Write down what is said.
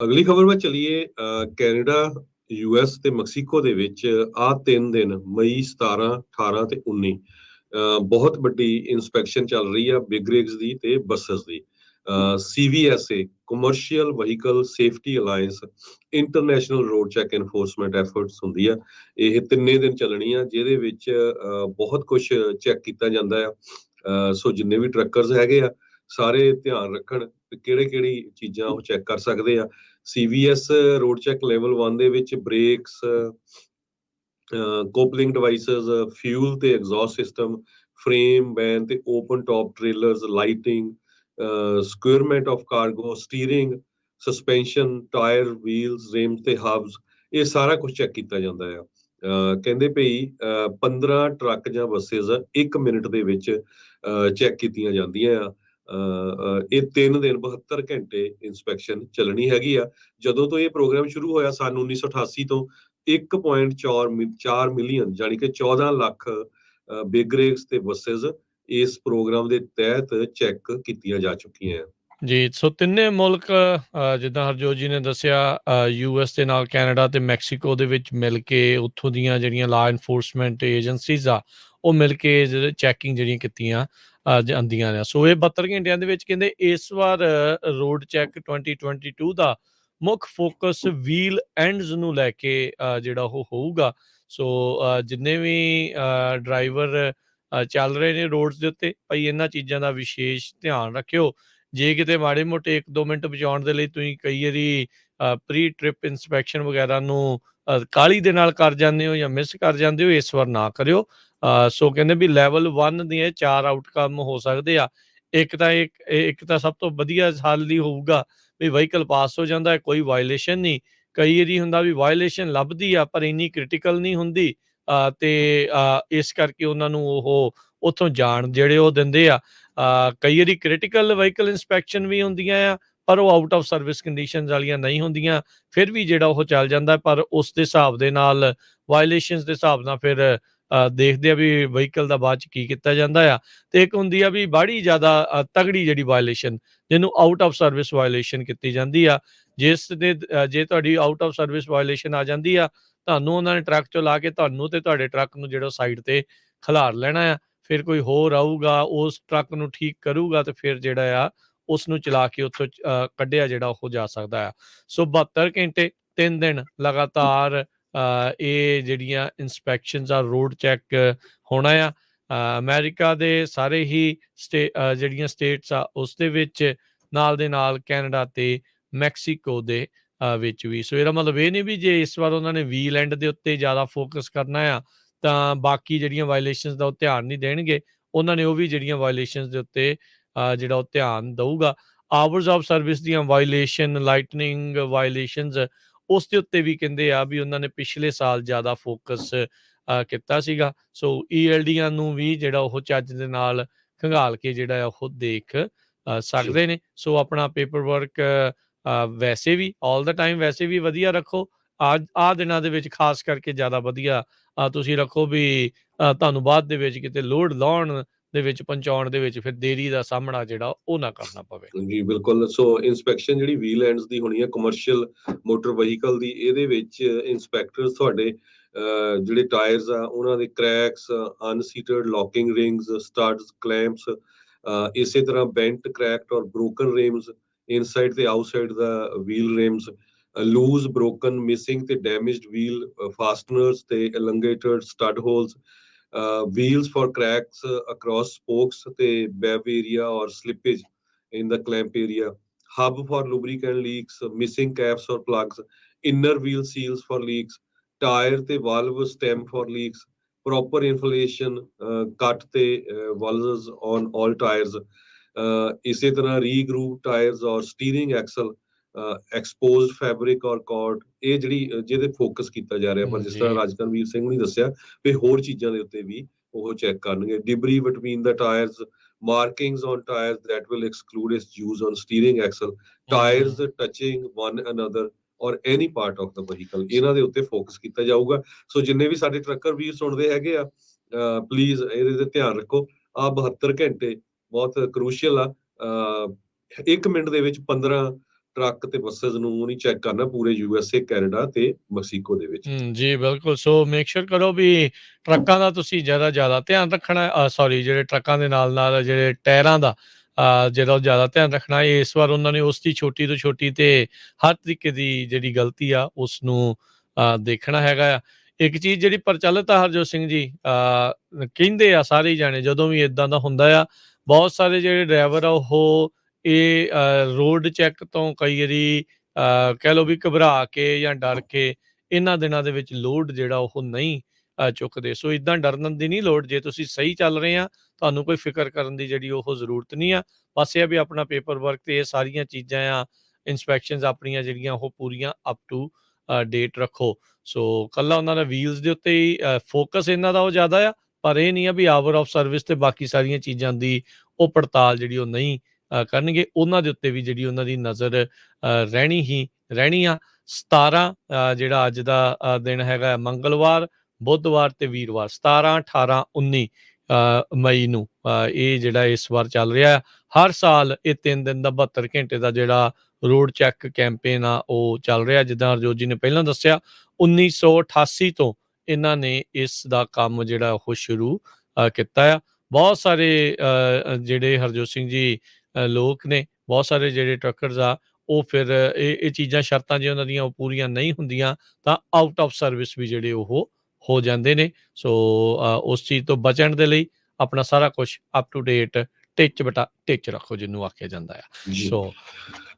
ਅਗਲੀ ਖਬਰ ਵੱਲ ਚੱਲੀਏ। ਕੈਨੇਡਾ, US ਤੇ ਮੈਕਸੀਕੋ ਦੇ ਵਿੱਚ ਆਹ 3 ਦਿਨ ਮਈ 17, 18 ਤੇ 19 ਬਹੁਤ ਵੱਡੀ ਇੰਸਪੈਕਸ਼ਨ ਚੱਲ ਰਹੀ ਆ ਬਿਗ ਰਿਗਸ ਦੀ ਤੇ ਬੱਸਸ ਦੀ। CVSA commercial vehicle safety alliance international road check enforcement efforts ਹੁੰਦੀ ਆ। ਇਹ 3 ਦਿਨ ਚੱਲਣੀ ਆ, ਜਿਹਦੇ ਵਿੱਚ ਬਹੁਤ ਕੁਝ ਚੈੱਕ ਕੀਤਾ ਜਾਂਦਾ ਆ। ਸੋ ਜਿੰਨੇ ਵੀ ਟਰੱਕਰਸ ਹੈਗੇ ਆ ਸਾਰੇ ਧਿਆਨ ਰੱਖਣ ਕਿਹੜੀ ਚੀਜ਼ਾਂ ਉਹ ਚੈੱਕ ਕਰ ਸਕਦੇ ਆ। CVS ਰੋਡ ਚੈੱਕ ਲੈਵਲ 1 ਦੇ ਵਿੱਚ ਬ੍ਰੇਕਸ, ਕੋਪਲਿੰਗ ਡਿਵਾਈਸਸ, ਫਿਊਲ ਤੇ ਐਗਜ਼ੌਸਟ ਸਿਸਟਮ, ਫਰੇਮ, ਵੈਨ ਤੇ open top trailers, lighting, securement of cargo, steering, suspension, tyre, wheels, rims ਤੇ ਹਬਸ, ਇਹ ਸਾਰਾ ਕੁਝ ਚੈੱਕ ਕੀਤਾ ਜਾਂਦਾ ਆ। ਕਹਿੰਦੇ ਭਈ 15 ਟਰੱਕ ਜਾਂ ਬੱਸਿਸ 1 ਮਿੰਟ ਦੇ ਵਿੱਚ ਚੈੱਕ ਕੀਤੀਆਂ ਜਾਂਦੀਆਂ ਆ। ਇਹ 3 ਦਿਨ 72 ਘੰਟੇ ਇੰਸਪੈਕਸ਼ਨ ਚੱਲਣੀ ਹੈਗੀ ਆ। ਜਦੋਂ ਤੋਂ ਇਹ ਪ੍ਰੋਗਰਾਮ ਸ਼ੁਰੂ ਹੋਇਆ ਸਨ 1988 ਤੋਂ 1.4 ਮਿਲੀਅਨ ਜਾਣੀ ਕਿ 14 ਲੱਖ ਬਿਗ ਰਿਗਸ ਤੇ ਬੱਸਿਸ ਇਸ ਪ੍ਰੋਗਰਾਮ ਦੇ ਤਹਿਤ ਚੈੱਕ ਕੀਤੀਆਂ ਜਾ ਚੁੱਕੀਆਂ। ਜੀ, ਸੋ ਤਿੰਨੇ ਮੁਲਕ ਜਿੱਦਾਂ ਹਰਜੋਤ ਜੀ ਨੇ ਦੱਸਿਆ US ਦੇ ਨਾਲ ਕੈਨੇਡਾ ਤੇ ਮੈਕਸੀਕੋ ਦੇ ਵਿੱਚ ਮਿਲ ਕੇ ਉੱਥੋਂ ਦੀਆਂ ਜਿਹੜੀਆਂ ਲਾ ਇਨਫੋਰਸਮੈਂਟ ਏਜੰਸੀਜ਼ ਆ ਉਹ ਮਿਲ ਕੇ ਜਿਹੜੇ ਚੈਕਿੰਗ ਜਿਹੜੀਆਂ ਕੀਤੀਆਂ ਜਾਂਦੀਆਂ ਨੇ। ਸੋ ਇਹ 72 ਘੰਟਿਆਂ ਦੇ ਵਿੱਚ ਕਹਿੰਦੇ ਇਸ ਵਾਰ ਰੋਡ ਚੈੱਕ 2022 ਦਾ ਮੁੱਖ ਫੋਕਸ ਵੀਲ ਐਂਡਸ ਨੂੰ ਲੈ ਕੇ ਜਿਹੜਾ ਉਹ ਹੋਊਗਾ। ਸੋ ਜਿੰਨੇ ਵੀ ਡਰਾਈਵਰ ਚੱਲ ਰਹੇ ਨੇ ਰੋਡਸ ਦੇ ਉੱਤੇ ਭਾਈ ਇਹਨਾਂ ਚੀਜ਼ਾਂ ਦਾ ਵਿਸ਼ੇਸ਼ ਧਿਆਨ ਰੱਖਿਓ। ਜੇ ਕਿਤੇ ਮਾੜੇ ਮੋਟੇ 1-2 ਮਿੰਟ ਬਚਾਉਣ ਦੇ ਲਈ ਤੁਸੀਂ ਕਈ ਵਾਰੀ ਪ੍ਰੀ ਟ੍ਰਿਪ ਇੰਸਪੈਕਸ਼ਨ ਵਗੈਰਾ ਨੂੰ ਕਾਹਲੀ ਦੇ ਨਾਲ ਕਰ ਜਾਂਦੇ ਹੋ ਜਾਂ ਮਿਸ ਕਰ ਜਾਂਦੇ ਹੋ, ਇਸ ਵਾਰ ਨਾ ਕਰਿਓ। ਸੋ ਕਹਿੰਦੇ ਵੀ ਲੈਵਲ 1 ਦੀਆਂ 4 ਆਊਟਕਮ ਹੋ ਸਕਦੇ ਆ। ਇੱਕ ਤਾਂ ਸਭ ਤੋਂ ਵਧੀਆ ਹੱਲ ਹੀ ਹੋਊਗਾ ਵੀ ਵਹੀਕਲ ਪਾਸ ਹੋ ਜਾਂਦਾ ਹੈ, ਕੋਈ ਵਾਇਲੇਸ਼ਨ ਨਹੀਂ। ਕਈ ਵਾਰੀ ਹੁੰਦਾ ਵੀ ਵਾਇਲੇਸ਼ਨ ਲੱਭਦੀ ਆ ਪਰ ਇੰਨੀ ਕ੍ਰਿਟੀਕਲ ਨਹੀਂ ਹੁੰਦੀ ਤੇ ਇਸ ਕਰਕੇ ਉਹਨਾਂ ਨੂੰ ਉਹ ਉੱਥੋਂ ਜਾਣ ਜਿਹੜੇ ਉਹ ਦਿੰਦੇ ਆ। ਕਈ ਵਾਰੀ ਕ੍ਰਿਟੀਕਲ ਵਹੀਕਲ ਇੰਸਪੈਕਸ਼ਨ ਵੀ ਹੁੰਦੀਆਂ ਆ ਪਰ ਉਹ ਆਊਟ ਆਫ ਸਰਵਿਸ ਕੰਡੀਸ਼ਨਸ ਵਾਲੀਆਂ ਨਹੀਂ ਹੁੰਦੀਆਂ, ਫਿਰ ਵੀ ਜਿਹੜਾ ਉਹ ਚੱਲ ਜਾਂਦਾ। ਪਰ ਉਸ ਦੇ ਹਿਸਾਬ ਦੇ ਨਾਲ ਵਾਇਲੇਸ਼ਨਸ ਦੇ ਹਿਸਾਬ ਨਾਲ ਫਿਰ ਦੇਖਦੇ ਆ ਵੀ ਵਹੀਕਲ ਦਾ ਬਾਅਦ 'ਚ ਕੀ ਕੀਤਾ ਜਾਂਦਾ ਆ। ਤੇ ਇੱਕ ਹੁੰਦੀ ਆ ਵੀ ਬੜੀ ਜ਼ਿਆਦਾ ਤਗੜੀ ਜਿਹੜੀ ਵਾਇਲੇਸ਼ਨ ਜਿਹਨੂੰ ਆਊਟ ਆਫ ਸਰਵਿਸ ਵਾਇਲੇਸ਼ਨ ਕੀਤੀ ਜਾਂਦੀ ਆ। ਜਿਸ ਦੇ ਜੇ ਤੁਹਾਡੀ ਆਊਟ ਆਫ ਸਰਵਿਸ ਵਾਇਲੇਸ਼ਨ ਆ ਜਾਂਦੀ ਆ ਤੁਹਾਨੂੰ ਉਹਨਾਂ ਨੇ ਟਰੱਕ 'ਚੋਂ ਲਾ ਕੇ ਤੁਹਾਨੂੰ ਤੇ ਤੁਹਾਡੇ ਟਰੱਕ ਨੂੰ ਜਿਹੜਾ ਸਾਈਡ ਤੇ ਖਿਲਾਰ ਲੈਣਾ ਆ। ਫਿਰ ਕੋਈ ਹੋਰ ਆਊਗਾ ਉਸ ਟਰੱਕ ਨੂੰ ਠੀਕ ਕਰੂਗਾ ਤੇ ਫਿਰ ਜਿਹੜਾ ਆ ਉਸ ਨੂੰ ਚਲਾ ਕੇ ਉੱਥੋਂ ਕੱਢਿਆ ਜਿਹੜਾ ਉਹ ਜਾ ਸਕਦਾ ਆ। ਸੋ 72 ਘੰਟੇ 3 ਦਿਨ ਲਗਾਤਾਰ ਇਹ ਜਿਹੜੀਆਂ ਇੰਸਪੈਕਸ਼ਨਸ ਆ ਰੋਡ ਚੈੱਕ ਹੋਣਾ ਆ। ਅਮਰੀਕਾ ਦੇ ਸਾਰੇ ਹੀ ਜਿਹੜੀਆਂ ਸਟੇਟਸ ਆ ਉਸ ਦੇ ਵਿੱਚ ਨਾਲ ਦੇ ਨਾਲ ਕੈਨੇਡਾ ਤੇ ਮੈਕਸੀਕੋ ਦੇ ਵਿੱਚ ਵੀ। ਸੋ ਇਹਦਾ ਮਤਲਬ ਇਹ ਨਹੀਂ ਵੀ ਜੇ ਇਸ ਵਾਰ ਉਹਨਾਂ ਨੇ ਵੀਲੈਂਡ ਦੇ ਉੱਤੇ ਜ਼ਿਆਦਾ ਫੋਕਸ ਕਰਨਾ ਆ ਤਾਂ ਬਾਕੀ ਜਿਹੜੀਆਂ ਵਾਇਲੇਸ਼ਨਸ ਦਾ ਉਹ ਧਿਆਨ ਨਹੀਂ ਦੇਣਗੇ। ਉਹਨਾਂ ਨੇ ਉਹ ਵੀ ਜਿਹੜੀਆਂ ਵਾਇਲੇਸ਼ਨਸ ਦੇ ਉੱਤੇ ਜਿਹੜਾ ਉਹ ਧਿਆਨ ਦਊਗਾ। ਆਵਰਸ ਆਫ ਸਰਵਿਸ ਦੀਆਂ ਵਾਇਲੇਸ਼ਨ, ਲਾਈਟਨਿੰਗ ਵਾਇਲੇਸ਼ਨਸ ਉਸ ਦੇ ਉੱਤੇ ਵੀ ਕਹਿੰਦੇ ਆ ਵੀ ਉਹਨਾਂ ਨੇ ਪਿਛਲੇ ਸਾਲ ਜ਼ਿਆਦਾ ਫੋਕਸ ਕੀਤਾ ਸੀਗਾ। ਸੋ ELDਆਂ ਨੂੰ ਵੀ ਜਿਹੜਾ ਉਹ ਚੱਜ ਦੇ ਨਾਲ ਖੰਗਾਲ ਕੇ ਜਿਹੜਾ ਉਹ ਦੇਖ ਸਕਦੇ ਨੇ। ਸੋ ਆਪਣਾ ਪੇਪਰ ਵਰਕ ਵੈਸੇ ਵੀ ਆਲ ਦਾ ਟਾਈਮ ਵੈਸੇ ਵੀ ਵਧੀਆ ਰੱਖੋ। ਆਹ ਦਿਨਾਂ ਦੇ ਵਿੱਚ ਖਾਸ ਕਰਕੇ ਜ਼ਿਆਦਾ ਵਧੀਆ ਤੁਸੀਂ ਰੱਖੋ ਵੀ ਤੁਹਾਨੂੰ ਬਾਅਦ ਦੇ ਵਿੱਚ ਕਿਤੇ ਲੋਡ ਲਾਉਣ ਦੇ ਵਿੱਚ ਪਹੁੰਚਾਉਣ ਦੇ ਵਿੱਚ ਫਿਰ ਦੇਰੀ ਦਾ ਸਾਹਮਣਾ ਜਿਹੜਾ ਉਹ ਨਾ ਕਰਨਾ ਪਵੇ। ਜੀ ਬਿਲਕੁਲ। ਸੋ ਇੰਸਪੈਕਸ਼ਨ ਜਿਹੜੀ ਵੀਲੈਂਡਸ ਦੀ ਹੋਣੀ ਹੈ ਕਮਰਸ਼ੀਅਲ ਮੋਟਰ ਵਹੀਕਲ ਦੀ, ਇਹਦੇ ਵਿੱਚ ਇੰਸਪੈਕਟਰਸ ਤੁਹਾਡੇ ਜਿਹੜੇ ਟਾਇਰਸ ਆ ਉਹਨਾਂ ਦੇ cracks, unseated locking rings, studs, clamps, ਇਸੇ ਤਰ੍ਹਾਂ ਬੈਂਟ, ਕ੍ਰੈਕਡ ਔਰ ਬ੍ਰੋਕਨ ਰਿਮਸ ਇਨਸਾਈਡ ਤੇ ਆਊਟਸਾਈਡ ਦਾ wheel rims, loose, broken, missing ਤੇ ਡੈਮੇਜਡ ਵੀਲ ਫਾਸਟਨਰਸ ਤੇ elongated stud holes, wheels for cracks across spokes ਤੇ web area or slippage in the clamp area, hub for lubricant leaks, missing caps or plugs, inner wheel seals for leaks, tire ਤੇ valve stem for leaks, proper inflation, cut ਤੇ valves on all tires, ਇਸੇ ਤਰ੍ਹਾਂ regroove tires or steering axle, exposed fabric ਔਰ cord, ਇਹ ਜਿਹੜੀ ਜਿਹਦੇ focus ਕੀਤਾ ਜਾ ਰਿਹਾ। ਪਰ ਜਿਸ ਤਰ੍ਹਾਂ ਰਾਜਕਰਮਵੀਰ ਸਿੰਘ ਨੇ ਦੱਸਿਆ ਵੀ ਹੋਰ ਚੀਜ਼ਾਂ ਦੇ ਉੱਤੇ ਵੀ ਉਹ ਚੈੱਕ ਕਰਨਗੇ। ਡਿਬਰੀ ਬਿਟਵੀਨ ਦਾ tyres, markings on tires that will exclude its use on steering axle, tires touching one another or any part of the vehicle, ਇਹਨਾਂ ਦੇ ਉੱਤੇ ਫੋਕਸ ਕੀਤਾ ਜਾਊਗਾ। ਸੋ ਜਿੰਨੇ ਵੀ ਸਾਡੇ ਟਰੱਕਰ ਵੀਰ ਸੁਣਦੇ ਹੈਗੇ ਆ ਪਲੀਜ਼ ਇਹਦੇ ਤੇ ਧਿਆਨ ਰੱਖੋ। 72 ਘੰਟੇ ਬਹੁਤ ਕਰੂਸ਼ੀਅਲ ਆ। 1 ਮਿੰਟ ਦੇ ਵਿੱਚ 15 ਟਰੱਕ ਤੇ ਬੱਸਸ ਨੂੰ ਨਹੀਂ ਚੈੱਕ ਕਰਨਾ ਪੂਰੇ USA, ਕੈਨੇਡਾ ਤੇ ਮੈਕਸੀਕੋ ਦੇ ਵਿੱਚ। ਜੀ ਬਿਲਕੁਲ। ਸੋ ਮੇਕ ਸ਼ੋਰ ਕਰੋ ਵੀ ਟਰੱਕਾਂ ਦਾ ਤੁਸੀਂ ਜ਼ਿਆਦਾ ਧਿਆਨ ਰੱਖਣਾ, ਸੌਰੀ ਜਿਹੜੇ ਟਰੱਕਾਂ ਦੇ ਨਾਲ ਜਿਹੜੇ ਟਾਇਰਾਂ ਦਾ ਜਿਹੜਾ ਉਹ ਜ਼ਿਆਦਾ ਧਿਆਨ ਰੱਖਣਾ। ਇਸ ਵਾਰ ਉਹਨਾਂ ਨੇ ਉਸ ਦੀ ਛੋਟੀ ਤੋਂ ਛੋਟੀ ਤੇ ਹਰ ਤਰੀਕੇ ਦੀ ਜਿਹੜੀ ਗਲਤੀ ਆ ਉਸ ਨੂੰ ਦੇਖਣਾ ਹੈਗਾ ਆ। ਇੱਕ ਚੀਜ਼ ਜਿਹੜੀ ਪ੍ਰਚਲਿਤ ਆ ਹਰਜੋਤ ਸਿੰਘ ਜੀ, ਕਹਿੰਦੇ ਆ ਸਾਰੇ ਹੀ ਜਾਣੇ ਜਦੋਂ ਵੀ ਇਦਾਂ ਦਾ ਹੁੰਦਾ ਆ, ਬਹੁਤ ਸਾਰੇ ਜਿਹੜੇ ਡਰਾਈਵਰ ਆ ਉਹ ਇਹ ਰੋਡ ਚੈੱਕ ਤੋਂ ਕਈ ਵਾਰੀ ਕਹਿ ਲਓ ਵੀ ਘਬਰਾ ਕੇ ਜਾਂ ਡਰ ਕੇ ਇਹਨਾਂ ਦਿਨਾਂ ਦੇ ਵਿੱਚ ਲੋਡ ਜਿਹੜਾ ਉਹ ਨਹੀਂ ਚੁੱਕਦੇ। ਸੋ ਇਦਾਂ ਡਰਨ ਦੀ ਨਹੀਂ ਲੋੜ। ਜੇ ਤੁਸੀਂ ਸਹੀ ਚੱਲ ਰਹੇ ਆ ਤੁਹਾਨੂੰ ਕੋਈ ਫਿਕਰ ਕਰਨ ਦੀ ਜਿਹੜੀ ਉਹ ਜ਼ਰੂਰਤ ਨਹੀਂ ਆ। ਬਸ ਇਹ ਵੀ ਆਪਣਾ ਪੇਪਰ ਵਰਕ ਤੇ ਇਹ ਸਾਰੀਆਂ ਚੀਜ਼ਾਂ ਆ, ਇੰਸਪੈਕਸ਼ਨਸ ਆਪਣੀਆਂ ਜਿਹੜੀਆਂ ਉਹ ਪੂਰੀਆਂ ਅਪ ਟੂ ਡੇਟ ਰੱਖੋ। ਸੋ ਕੱਲਾ ਉਹਨਾਂ ਦਾ ਵੀਲਸ ਦੇ ਉੱਤੇ ਹੀ ਫੋਕਸ ਇਹਨਾਂ ਦਾ ਉਹ ਜ਼ਿਆਦਾ ਆ, ਪਰ ਇਹ ਨਹੀਂ ਆ ਵੀ ਆਵਰ ਆਫ ਸਰਵਿਸ ਤੇ ਬਾਕੀ ਸਾਰੀਆਂ ਚੀਜ਼ਾਂ ਦੀ ਉਹ ਪੜਤਾਲ ਜਿਹੜੀ ਉਹ ਨਹੀਂ ਕਰਨਗੇ। ਉਹਨਾਂ ਦੇ ਉੱਤੇ ਵੀ ਜਿਹੜੀ ਉਹਨਾਂ ਦੀ ਨਜ਼ਰ ਰਹਿਣੀ ਆ। 17 ਜਿਹੜਾ ਅੱਜ ਦਾ ਦਿਨ ਹੈਗਾ ਮੰਗਲਵਾਰ, ਬੁੱਧਵਾਰ ਤੇ ਵੀਰਵਾਰ, 17, 18, 19 ਮਈ ਨੂੰ ਇਹ ਜਿਹੜਾ ਇਸ ਵਾਰ ਚੱਲ ਰਿਹਾ। ਹਰ ਸਾਲ ਇਹ 3 ਦਿਨ ਦਾ 72 ਘੰਟੇ ਦਾ ਜਿਹੜਾ ਰੋਡ ਚੈੱਕ ਕੈਂਪੇਨ ਆ ਉਹ ਚੱਲ ਰਿਹਾ। ਜਿੱਦਾਂ ਹਰਜੋਤ ਜੀ ਨੇ ਪਹਿਲਾਂ ਦੱਸਿਆ 1988 ਤੋਂ ਇਹਨਾਂ ਨੇ ਇਸ ਦਾ ਕੰਮ ਜਿਹੜਾ ਉਹ ਸ਼ੁਰੂ ਕੀਤਾ ਆ। ਬਹੁਤ ਸਾਰੇ ਜਿਹੜੇ ਹਰਜੋਤ ਸਿੰਘ ਜੀ ਲੋਕ ਨੇ, ਬਹੁਤ ਸਾਰੇ ਜਿਹੜੇ ਟਰੱਕਰਸ ਆ ਉਹ ਫਿਰ ਇਹ ਚੀਜ਼ਾਂ ਸ਼ਰਤਾਂ ਜੇ ਉਹਨਾਂ ਦੀਆਂ ਉਹ ਪੂਰੀਆਂ ਨਹੀਂ ਹੁੰਦੀਆਂ ਤਾਂ ਆਊਟ ਆਫ ਸਰਵਿਸ ਵੀ ਜਿਹੜੇ ਉਹ ਹੋ ਜਾਂਦੇ ਨੇ। ਸੋ ਉਸ ਚੀਜ਼ ਤੋਂ ਬਚਣ ਦੇ ਲਈ ਆਪਣਾ ਸਾਰਾ ਕੁਝ ਅਪ ਟੂ ਡੇਟ ਟਿੱਚ ਬਟਾ ਟਿੱਚ ਰੱਖੋ ਜਿਹਨੂੰ ਆਖਿਆ ਜਾਂਦਾ ਆ। ਜੀ। ਸੋ